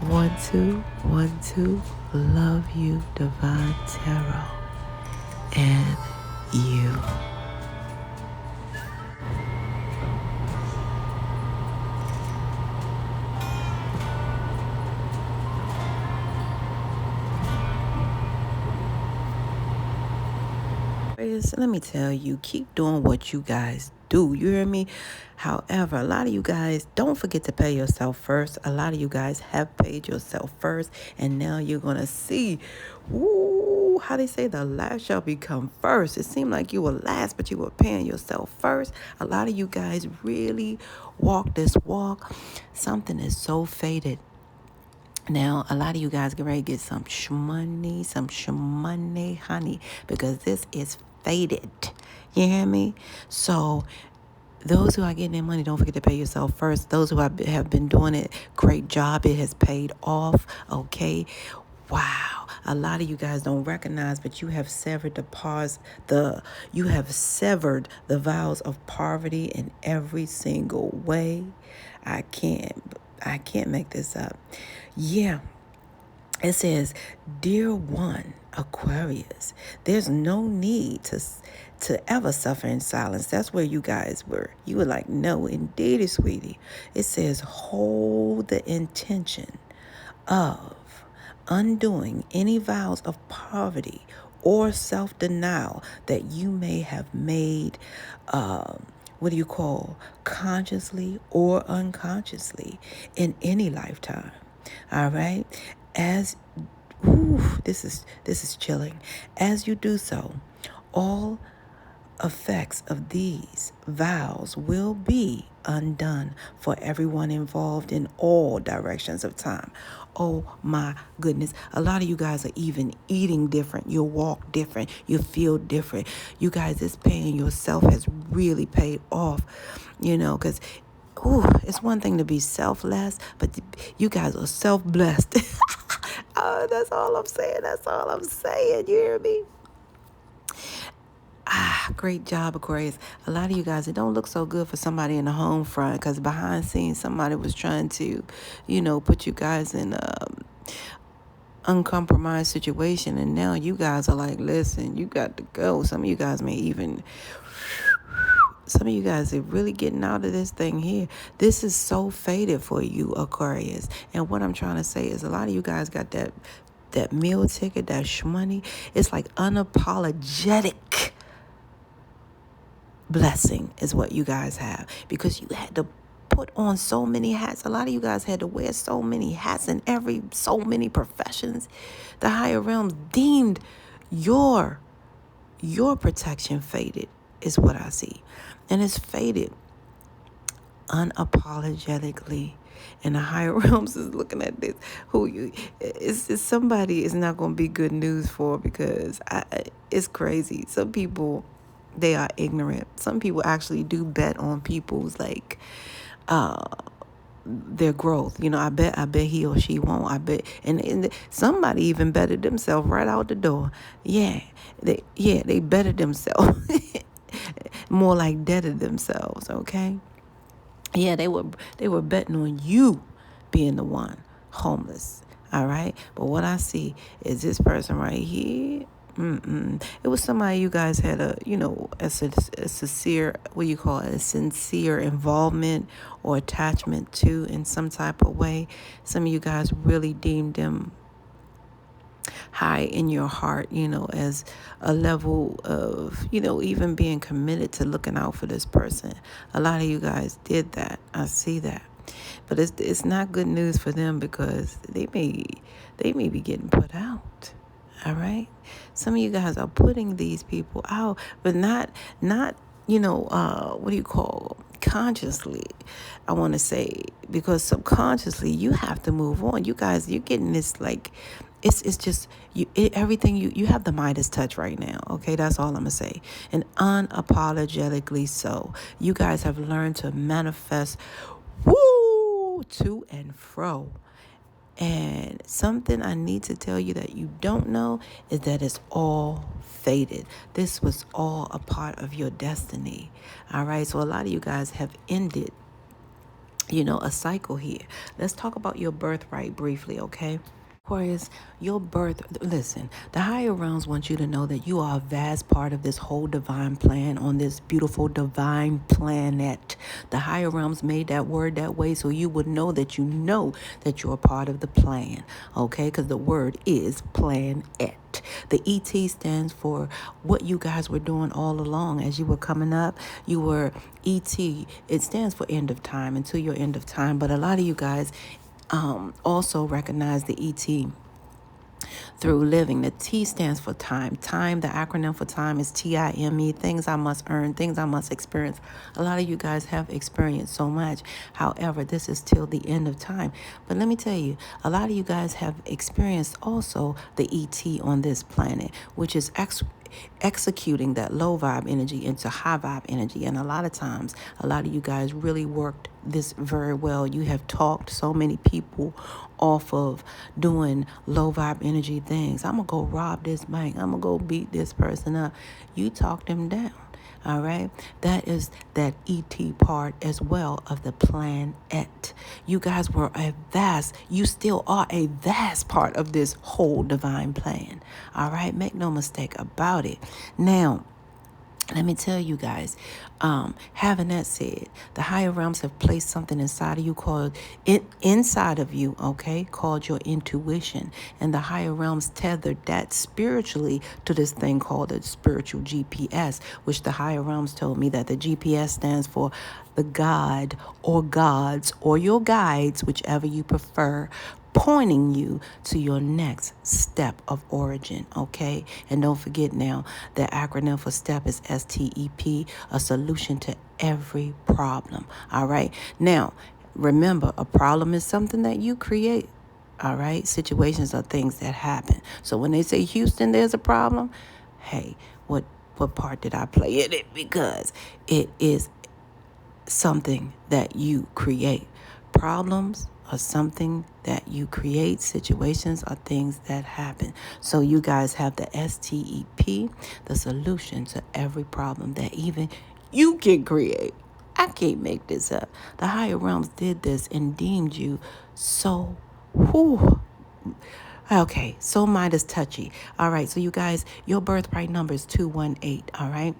1 2 1 2. Love you, Divine Tarot, and you. Let me tell you, keep doing what you guys do. You hear me? However, a lot of you guys don't forget to pay yourself first. A lot of you guys have paid yourself first, and now you're gonna see, ooh, how they say the last shall become first. It seemed like you were last, but you were paying yourself first. A lot of you guys really walk this walk. Something is so faded. Now, a lot of you guys get ready to get some shmoney, honey, because this is faded. You hear me? So, those who are getting their money, don't forget to pay yourself first. Those who have been doing it, great job. It has paid off. Okay. Wow. A lot of you guys don't recognize, but you have severed you have severed the vows of poverty in every single way. I can't make this up. Yeah. It says, "Dear one, Aquarius, there's no need to ever suffer in silence." That's where you guys were. You were like, "No, indeed, sweetie." It says, "Hold the intention of undoing any vows of poverty or self-denial that you may have made, consciously or unconsciously in any lifetime." All right. As this is chilling. As you do so, all effects of these vows will be undone for everyone involved in all directions of time. Oh my goodness. A lot of you guys are even eating different. You walk different. You feel different. You guys, this paying yourself has really paid off, because it's one thing to be selfless, but you guys are self-blessed. Oh, that's all I'm saying. That's all I'm saying. You hear me? Great job, Aquarius. A lot of you guys, it don't look so good for somebody in the home front, because behind scenes, somebody was trying to, put you guys in uncompromised situation, and now you guys are like, listen, you got to go. Some of you guys are really getting out of this thing here. This is so faded for you, Aquarius. And what I'm trying to say is, a lot of you guys got that meal ticket, that shmoney. It's like unapologetic blessing is what you guys have, because you had to put on so many hats. A lot of you guys had to wear so many hats in so many professions. The higher realms deemed your protection faded, is what I see. And it's faded unapologetically. And the higher realms is looking at this. It's somebody is not going to be good news for, because it's crazy. Some people, they are ignorant. Some people actually do bet on people's their growth. I bet he or she won't. I bet, and somebody even betted themselves right out the door. Yeah, they betted themselves. More like deaded themselves. Okay. Yeah, they were betting on you being the one homeless. All right. But what I see is this person right here. It was somebody you guys had a sincere, a sincere involvement or attachment to in some type of way. Some of you guys really deemed them high in your heart, as a level of, even being committed to looking out for this person. A lot of you guys did that. I see that. But it's not good news for them, because they may be getting put out. All right. Some of you guys are putting these people out, but not consciously, I want to say, because subconsciously you have to move on. You guys, you're getting this it's just everything you have the Midas touch right now. Okay, that's all I'm gonna say, and unapologetically so. You guys have learned to manifest, to and fro. And something I need to tell you that you don't know is that it's all faded. This was all a part of your destiny. All right. So a lot of you guys have ended a cycle here. Let's talk about your birthright briefly, okay? Aquarius, listen, the higher realms want you to know that you are a vast part of this whole divine plan on this beautiful divine planet. The higher realms made that word that way so you would know that you're a part of the plan, okay? Because the word is planet. The ET stands for what you guys were doing all along as you were coming up. You were ET. It stands for end of time, until your end of time. But a lot of you guys also recognize the ET through living. The T stands for time. Time, the acronym for time is TIME, things I must earn, things I must experience. A lot of you guys have experienced so much. However, this is till the end of time. But let me tell you, a lot of you guys have experienced also the ET on this planet, which is executing that low vibe energy into high vibe energy. And a lot of times, a lot of you guys really worked this very well. You have talked so many people off of doing low vibe energy things. I'm going to go rob this bank. I'm going to go beat this person up. You talk them down. All right. That is that ET part as well of the planet. You guys were you still are a vast part of this whole divine plan. All right. Make no mistake about it. Now, let me tell you guys, having that said, the higher realms have placed something inside of you called your intuition. And the higher realms tethered that spiritually to this thing called the spiritual GPS, which the higher realms told me that the GPS stands for the God or gods or your guides, whichever you prefer, pointing you to your next step of origin, okay? And don't forget now, the acronym for STEP is STEP, a solution to every problem, all right? Now, remember, a problem is something that you create, all right? Situations are things that happen. So when they say, Houston, there's a problem, hey, what part did I play in it? Because it is something that you create. Problems are something that you create. Situations are things that happen. So you guys have the STEP, the solution to every problem that even you can create. I can't make this up. The higher realms did this and deemed you so, okay, so Midas touchy. All right, so you guys, your birthright number is 218, all right?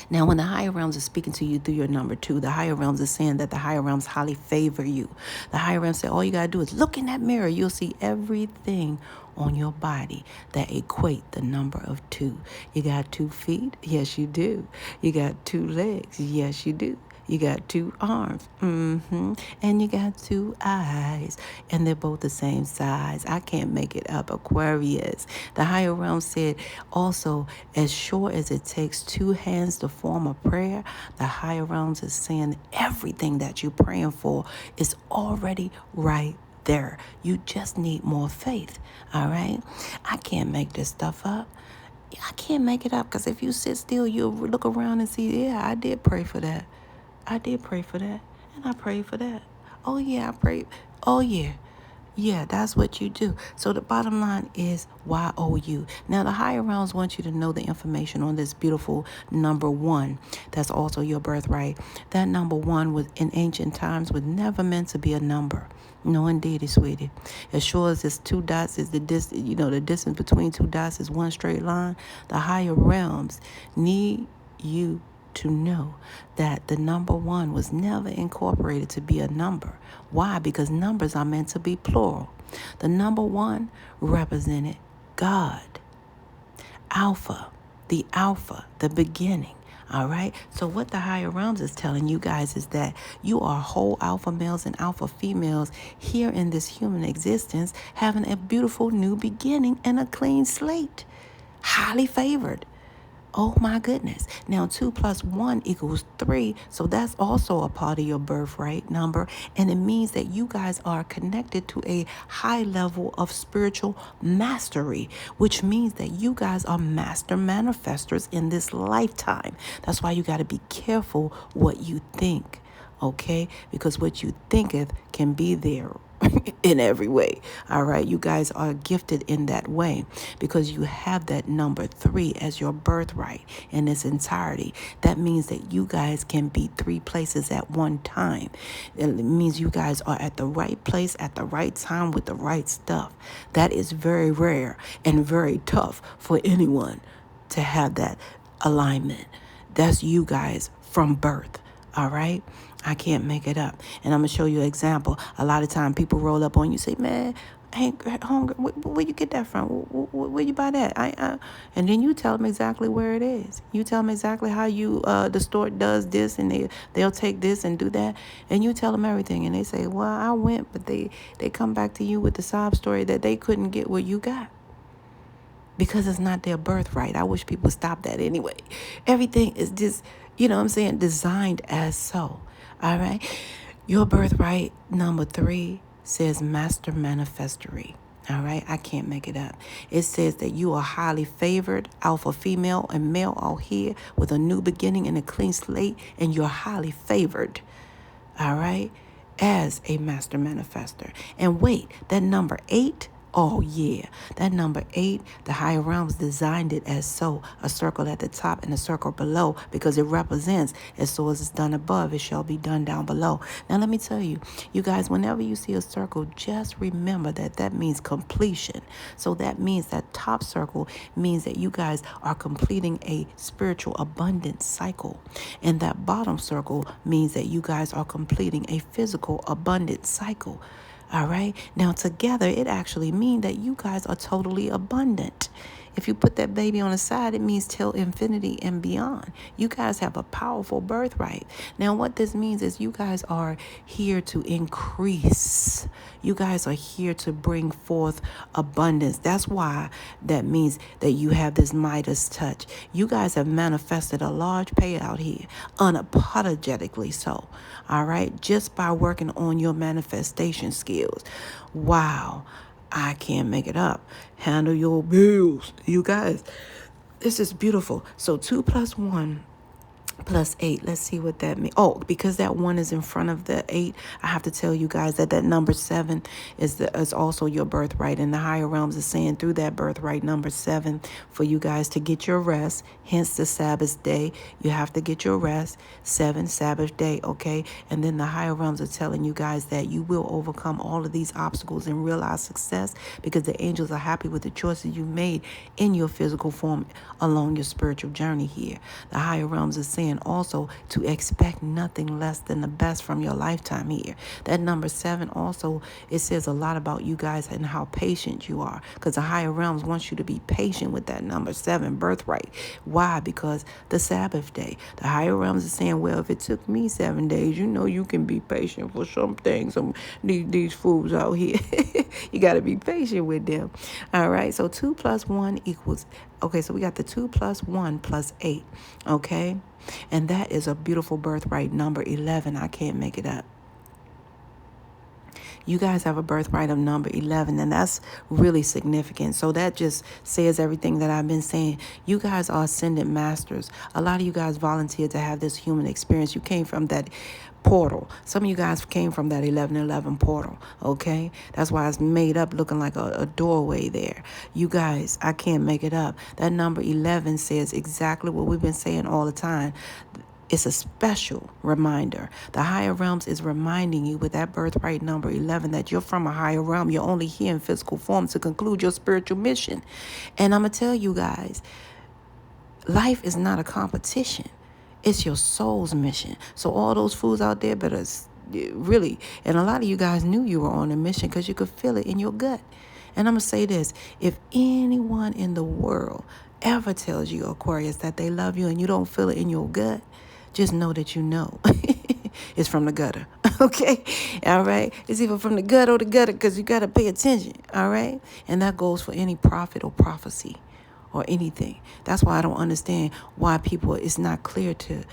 Now, when the higher realms are speaking to you through your number 2, the higher realms are saying that the higher realms highly favor you. The higher realms say all you got to do is look in that mirror. You'll see everything on your body that equate the number of 2. You got 2 feet? Yes, you do. You got 2 legs? Yes, you do. You got 2 arms, and you got 2 eyes, and they're both the same size. I can't make it up. Aquarius. The higher realm said also, as sure as it takes 2 hands to form a prayer, the higher realms is saying everything that you're praying for is already right there. You just need more faith, all right? I can't make this stuff up. I can't make it up, because if you sit still, you'll look around and see, yeah, I did pray for that. I did pray for that, and I prayed for that. Oh, yeah, I prayed. Oh, yeah. Yeah, that's what you do. So the bottom line is YOU. Now, the higher realms want you to know the information on this beautiful number 1. That's also your birthright. That number 1 was in ancient times was never meant to be a number. No, indeedy, sweetie. As sure as it's 2 dots is the distance between 2 dots is 1 straight line. The higher realms need you to know that the number 1 was never incorporated to be a number. Why? Because numbers are meant to be plural. The number 1 represented God, Alpha, the beginning. All right. So what the higher realms is telling you guys is that you are whole alpha males and alpha females here in this human existence, having a beautiful new beginning and a clean slate. Highly favored. Oh my goodness. Now 2 plus 1 equals 3. So that's also a part of your birthright number. And it means that you guys are connected to a high level of spiritual mastery, which means that you guys are master manifestors in this lifetime. That's why you got to be careful what you think. Okay? Because what you thinketh can be there. in every way. All right. You guys are gifted in that way because you have that number 3 as your birthright in its entirety. That means that you guys can be 3 places at one time. It means you guys are at the right place at the right time with the right stuff. That is very rare and very tough for anyone to have that alignment. That's you guys from birth. All right. I can't make it up. And I'm going to show you an example. A lot of time people roll up on you, say, man, I ain't hungry. Where you get that from? Where you buy that? And then you tell them exactly where it is. You tell them exactly how you, the store does this and they'll take this and do that. And you tell them everything. And they say, well, I went, but they come back to you with the sob story that they couldn't get what you got. Because it's not their birthright. I wish people stop that anyway. Everything is just, you know what I'm saying, designed as so. All right. Your birthright number 3 says master manifestory. All right. I can't make it up. It says that you are highly favored, alpha female and male out here with a new beginning and a clean slate. And you're highly favored. All right. As a master manifester. And wait, that number 8. Oh, yeah. That number 8, the higher realms designed it as so, a circle at the top and a circle below, because it represents as so as it's done above, it shall be done down below. Now, let me tell you, you guys, whenever you see a circle, just remember that that means completion. So that means that top circle means that you guys are completing a spiritual abundance cycle. And that bottom circle means that you guys are completing a physical abundance cycle. All right. Now, together, it actually means that you guys are totally abundant. If you put that baby on the side, it means till infinity and beyond. You guys have a powerful birthright. Now, what this means is you guys are here to increase. You guys are here to bring forth abundance. That's why that means that you have this Midas touch. You guys have manifested a large payout here, unapologetically so. All right, just by working on your manifestation skills. Wow. I can't make it up. Handle your bills. You guys, this is beautiful. So 2 + 1 + 8. Let's see what that means. Oh, because that 1 is in front of the 8, I have to tell you guys that that number 7 is also your birthright. And the higher realms is saying through that birthright number 7 for you guys to get your rest. Hence the Sabbath day. You have to get your rest. 7 Sabbath day. Okay. And then the higher realms are telling you guys that you will overcome all of these obstacles and realize success because the angels are happy with the choices you made in your physical form along your spiritual journey here. The higher realms is saying also to expect nothing less than the best from your lifetime here. That number 7 also, it says a lot about you guys and how patient you are, because the higher realms wants you to be patient with that number 7 birthright. Why? Because the Sabbath day, the higher realms is saying, well, if it took me 7 days, you know you can be patient for some things. These fools out here, you got to be patient with them. All right. So 2 + 1 = okay, so we got the 2 + 1 + 8, okay? And that is a beautiful birthright number 11. I can't make it up. You guys have a birthright of number 11, and that's really significant. So that just says everything that I've been saying. You guys are ascended masters. A lot of you guys volunteered to have this human experience. You came from that portal. Some of you guys came from that 1111 portal, okay? That's why it's made up looking like a doorway there. You guys, I can't make it up. That number 11 says exactly what we've been saying all the time. It's a special reminder. The higher realms is reminding you with that birthright number 11 that you're from a higher realm. You're only here in physical form to conclude your spiritual mission. And I'm going to tell you guys, life is not a competition. It's your soul's mission. So all those fools out there better really, and a lot of you guys knew you were on a mission because you could feel it in your gut. And I'm going to say this, if anyone in the world ever tells you, Aquarius, that they love you and you don't feel it in your gut, just know that you know it's from the gutter, okay? All right? It's either from the gut or the gutter because you got to pay attention, all right? And that goes for any prophet or prophecy or anything. That's why I don't understand why people, it's not clear to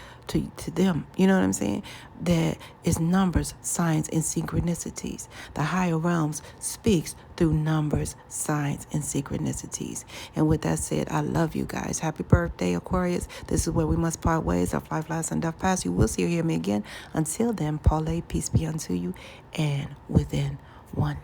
them. You know what I'm saying? That it's numbers, signs, and synchronicities. The higher realms speaks through numbers, signs, and synchronicities. And with that said, I love you guys. Happy birthday, Aquarius. This is where we must part ways. Our life, lives, and death pass. You will see or hear me again. Until then, Paulay, peace be unto you and within One.